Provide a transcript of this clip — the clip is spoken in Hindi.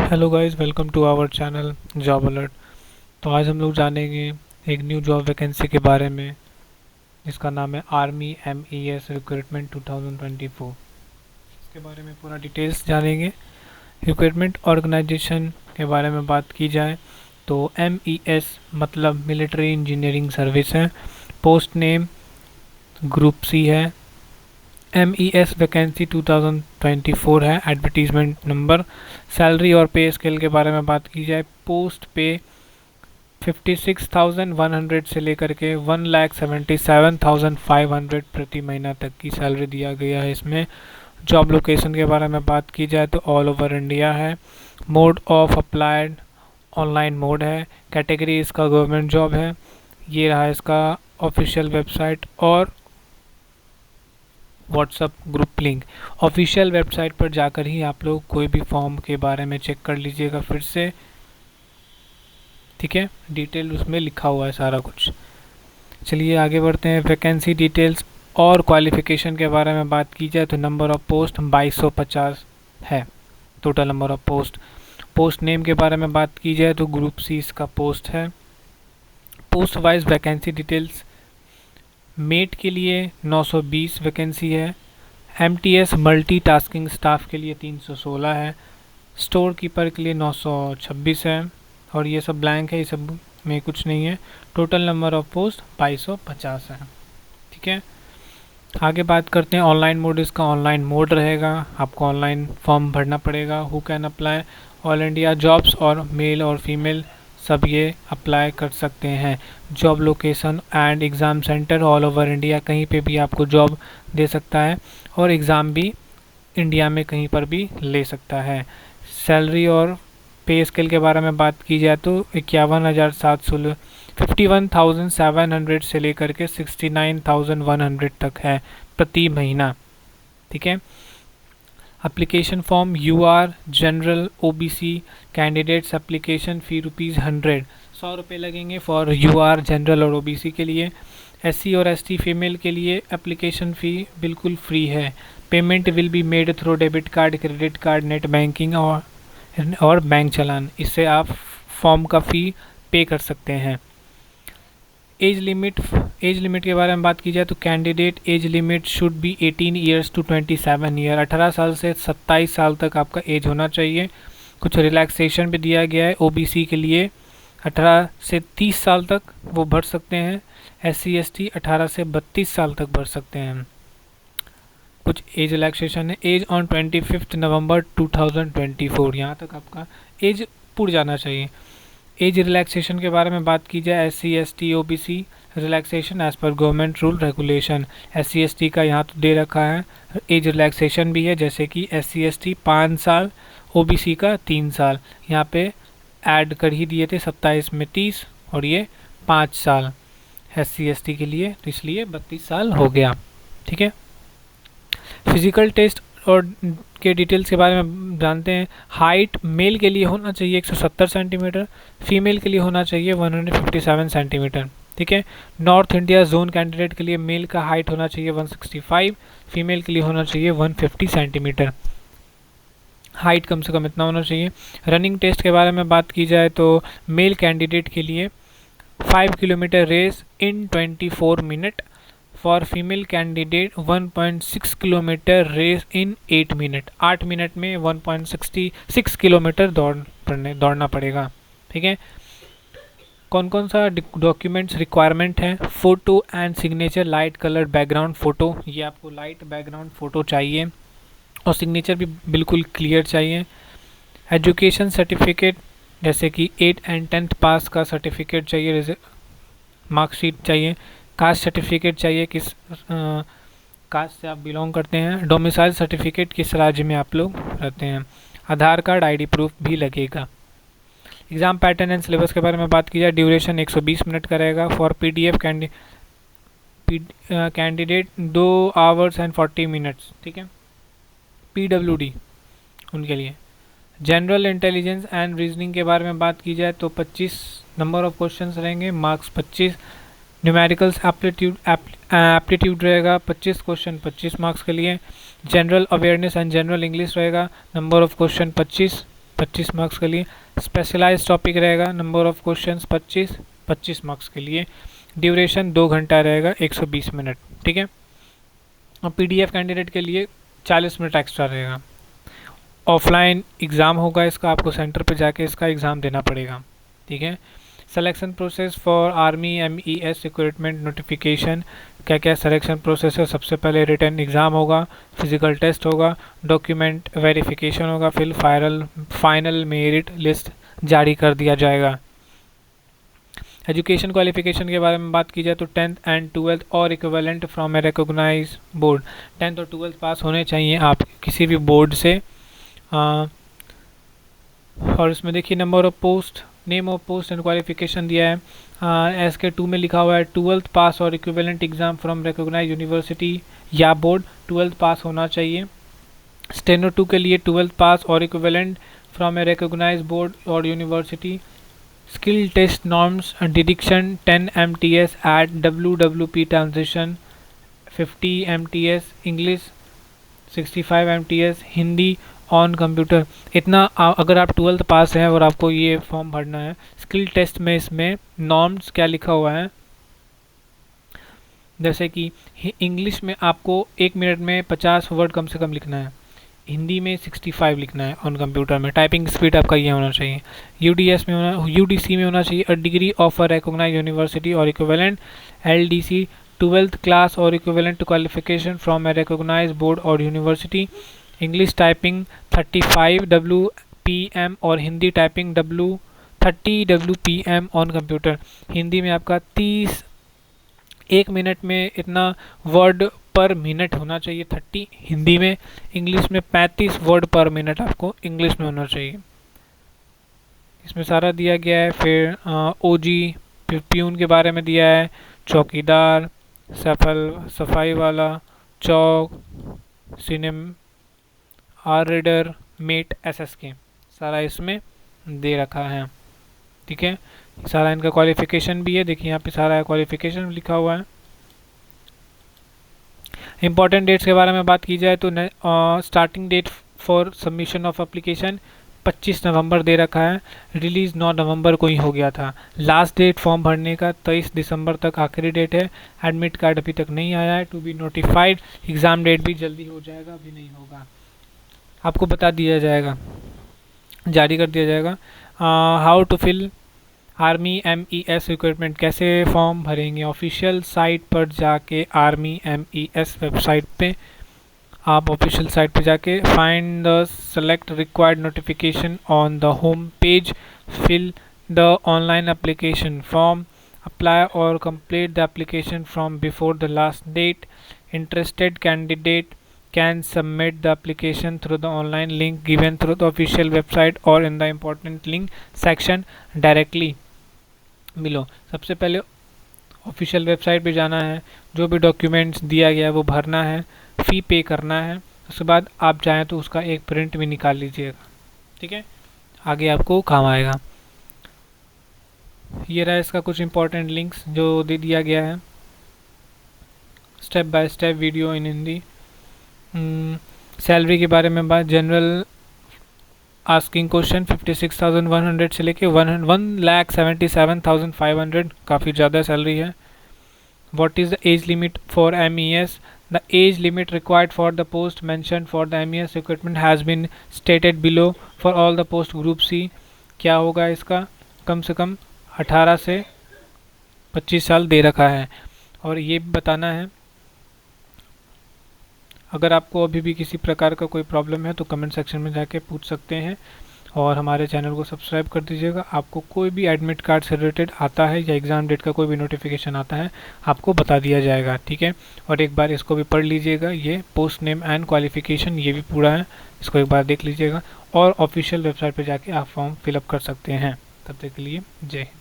Hello guys, welcome to our channel Job Alert. तो आज हम लोग जानेंगे एक न्यू जॉब वैकेंसी के बारे में जिसका नाम है आर्मी MES रिक्रूटमेंट 2024। इसके बारे में पूरा डिटेल्स जानेंगे। रिक्रूटमेंट ऑर्गेनाइजेशन के बारे में बात की जाए तो MES मतलब मिलिट्री इंजीनियरिंग सर्विस है। पोस्ट नेम ग्रुप सी है। MES वैकेंसी 2024 है। Advertisement number. सैलरी और पे स्केल के बारे में बात की जाए, पोस्ट पे 56,100 से लेकर के 1,77,500 प्रति महीना तक की सैलरी दिया गया है इसमें। जॉब लोकेशन के बारे में बात की जाए तो ऑल ओवर इंडिया है। Mode of applied online mode है। कैटेगरी इसका गवर्नमेंट जॉब है। ये रहा इसका ऑफिशियल वेबसाइट और WhatsApp group link. Official website पर जाकर ही आप लोग कोई भी फॉर्म के बारे में चेक कर लीजिएगा फिर से, ठीक है। डिटेल उसमें लिखा हुआ है सारा कुछ। चलिए आगे बढ़ते हैं। वैकेंसी डिटेल्स और क्वालिफिकेशन के बारे में बात की जाए तो नंबर ऑफ पोस्ट 2250 है total number of post. Post name के बारे में बात की जाए तो ग्रुप सी इसका पोस्ट है। Post wise vacancy details, mate के लिए 920 वैकेंसी है। MTS मल्टी टास्किंग स्टाफ के लिए 316 है। स्टोर कीपर के लिए 926 है और ये सब ब्लैंक है, ये सब में कुछ नहीं है। टोटल नंबर ऑफ पोस्ट 2250 है, ठीक है। आगे बात करते हैं ऑनलाइन मोड। इसका ऑनलाइन मोड रहेगा, आपको ऑनलाइन फॉर्म भरना पड़ेगा। Who can apply, all India jobs और मेल और फीमेल सब ये अप्लाई कर सकते हैं। Job location and exam centre all over India, कहीं पे भी आपको जॉब दे सकता है और एग्ज़ाम भी इंडिया में कहीं पर भी ले सकता है। सैलरी और पे स्केल के बारे में बात की जाए तो 51,700 से लेकर के 69,100 तक है प्रति महीना, ठीक है। Application form UR general OBC candidates application fee ₹100 ₹100 लगेंगे फॉर UR जनरल और OBC के लिए। SC और ST फीमेल के लिए एप्लीकेशन फ़ी बिल्कुल फ्री है। Payment will be made through debit card, credit card, net banking और बैंक चालान। इससे आप फॉर्म का फ़ी पे कर सकते हैं। एज लिमिट के बारे में बात की जाए तो candidate age limit should be 18 years to 27 year. 18 साल से 27 साल तक आपका एज होना चाहिए। कुछ रिलैक्सेशन भी दिया गया है। OBC के लिए 18 से 30 साल तक वो भर सकते हैं। SC ST 18 से 32 साल तक भर सकते हैं। कुछ एज रिलैक्सेशन है। एज ऑन 25 नवंबर 2024, यहाँ तक आपका एज पूरा जाना चाहिए। एज रिलैक्सेशन के बारे में बात की जाए, SC ST OBC relaxation age पर government rule regulation. SC ST का यहाँ तो दे रखा है, एज रिलैक्सेशन भी है, जैसे कि SC ST 5 साल, OBC का 3 साल। यहाँ पे ऐड कर ही दिए थे 27 में 30 और ये 5 साल SC ST के लिए, तो इसलिए 32 साल हो गया, ठीक है। फिजिकल टेस्ट और के डिटेल्स के बारे में जानते हैं। हाइट मेल के लिए होना चाहिए 170 सेंटीमीटर, फीमेल के लिए होना चाहिए 157 सेंटीमीटर, ठीक है। नॉर्थ इंडिया जोन कैंडिडेट के लिए मेल का हाइट होना चाहिए 165, फीमेल के लिए होना चाहिए 150 सेंटीमीटर। हाइट कम से कम इतना होना चाहिए। रनिंग टेस्ट के बारे में बात की जाए तो मेल कैंडिडेट के लिए 5 kilometre race in 24 minute, for female candidate 1.6 kilometre race in 8 minute. 8 minute में 1.66 किलोमीटर दौड़ना पड़ेगा, ठीक है। कौन कौन सा डॉक्यूमेंट्स रिक्वायरमेंट है? Photo and signature light colour background photo, ये आपको लाइट बैकग्राउंड फ़ोटो चाहिए और सिग्नेचर भी बिल्कुल क्लियर चाहिए। एजुकेशन सर्टिफिकेट जैसे कि 8 एंड 10th पास का सर्टिफिकेट चाहिए, मार्कशीट चाहिए। कास्ट सर्टिफिकेट चाहिए, किस कास्ट से आप बिलोंग करते हैं। डोमिसाइल सर्टिफिकेट, किस राज्य में आप लोग रहते हैं। आधार कार्ड, ID प्रूफ भी लगेगा। एग्ज़ाम पैटर्न एंड सिलेबस के बारे में बात की जाए, ड्यूरेशन 120 मिनट का रहेगा। For PDF candidate 2 hours and 40 minutes, ठीक है। PWD उनके लिए। जनरल इंटेलिजेंस एंड रीजनिंग के बारे में बात की जाए तो 25 नंबर ऑफ क्वेश्चंस रहेंगे, मार्क्स 25। न्यूमेरिकल्स एप्टीट्यूड रहेगा 25 क्वेश्चन 25 मार्क्स के लिए। General awareness and general English रहेगा, नंबर ऑफ क्वेश्चन 25 25 मार्क्स के लिए। स्पेशलाइज टॉपिक रहेगा, नंबर ऑफ क्वेश्चंस 25 मार्क्स के लिए। ड्यूरेशन 2 घंटा रहेगा, 120 मिनट, ठीक है। और PDF कैंडिडेट के लिए 40 मिनट एक्स्ट्रा रहेगा। ऑफलाइन एग्ज़ाम होगा इसका, आपको सेंटर पे जाके इसका एग्ज़ाम देना पड़ेगा, ठीक है। Selection process for army MES recruitment notification, क्या क्या सिलेक्शन प्रोसेस है। सबसे पहले रिटन एग्ज़ाम होगा, फिजिकल टेस्ट होगा, डॉक्यूमेंट वेरिफिकेशन होगा, फिर फाइनल मेरिट लिस्ट जारी कर दिया जाएगा। एजुकेशन क्वालिफिकेशन के बारे में बात की जाए तो 10th एंड 12th और equivalent from a recognised board. 10th और 12th पास होने चाहिए आप किसी भी बोर्ड से। और इसमें देखिए number of post, name of post and qualification दिया है। SK2 में लिखा हुआ है 12th पास और equivalent exam from recognised university या बोर्ड, 12th पास होना चाहिए। स्टेनो 2 के लिए 12th पास और equivalent from a recognised board और university. Skill test norms deduction 10 MTS at WWP transition, 50 MTS English, 65 MTS Hindi on computer. इतना अगर आप 12th पास हैं और आपको ये फॉर्म भरना है। स्किल टेस्ट में इसमें नॉर्म्स क्या लिखा हुआ है, जैसे कि इंग्लिश में आपको 1 मिनट में 50 वर्ड कम से कम लिखना है, हिंदी में 65 लिखना है ऑन कंप्यूटर में। टाइपिंग स्पीड आपका ये होना चाहिए। UDC में होना चाहिए a degree of a recognised university और इक्विवेलेंट। LDC 12th क्लास और equivalent qualification from a recognised board और यूनिवर्सिटी। इंग्लिश टाइपिंग 35 WPM और Hindi typing 30 WPM on computer. Hindi में आपका 30 1 मिनट में इतना वर्ड पर मिनट होना चाहिए 30 हिंदी में। इंग्लिश में 35 वर्ड पर मिनट आपको इंग्लिश में होना चाहिए। इसमें सारा दिया गया है। फिर OG प्यून के बारे में दिया है, चौकीदार, सफाई वाला, चौक, सिनेम, रीडर, मेट, SSK, सारा इसमें दे रखा है, ठीक है। सारा इनका क्वालिफिकेशन भी है, देखिए यहाँ पे सारा क्वालिफिकेशन लिखा हुआ है। इंपॉर्टेंट डेट्स के बारे में बात की जाए तो starting date for submission of application 25 नवंबर दे रखा है। रिलीज़ 9 नवंबर को ही हो गया था। लास्ट डेट फॉर्म भरने का 23 दिसंबर तक आखिरी डेट है। एडमिट कार्ड अभी तक नहीं आया है, to be notified. Exam date भी जल्दी हो जाएगा, अभी नहीं होगा, आपको बता दिया जाएगा, जारी कर दिया जाएगा। How to fill army MES recruitment, कैसे फॉर्म भरेंगे। ऑफिशियल साइट पर जाके आर्मी MES वेबसाइट पे आप ऑफिशियल साइट पे जाके find the select required notification on the home page, fill the online application form, apply और complete the application from before the last date. Interested candidate can submit the application through the online link given through the official website or in the important link section directly below। सबसे पहले ऑफिशियल वेबसाइट पे जाना है, जो भी डॉक्यूमेंट्स दिया गया है वो भरना है, फ़ी पे करना है। उसके बाद आप चाहें तो उसका एक प्रिंट भी निकाल लीजिएगा, ठीक है, आगे आपको काम आएगा। ये रहा इसका कुछ इंपॉर्टेंट लिंक्स जो दे दिया गया है, step by step video in Hindi. Salary के बारे में बात, जनरल आस्किंग क्वेश्चन 56,100 से लेके 1,77,500, काफ़ी ज़्यादा सैलरी है। What is the age limit for MES, the age limit required for the post mention for the MES recruitment has been stated below for all the post group C। क्या होगा इसका, कम से कम 18 से 25 साल दे रखा है। और ये बताना है, अगर आपको अभी भी किसी प्रकार का कोई प्रॉब्लम है तो कमेंट सेक्शन में जाके पूछ सकते हैं। और हमारे चैनल को सब्सक्राइब कर दीजिएगा। आपको कोई भी एडमिट कार्ड से रिलेटेड आता है या एग्ज़ाम डेट का कोई भी नोटिफिकेशन आता है आपको बता दिया जाएगा, ठीक है। और एक बार इसको भी पढ़ लीजिएगा, ये पोस्ट नेम एंड क्वालिफिकेशन ये भी पूरा है, इसको एक बार देख लीजिएगा। और ऑफिशियल वेबसाइट पर जाके आप फॉर्म फिलअप कर सकते हैं। तब तक के लिए जय हिंद।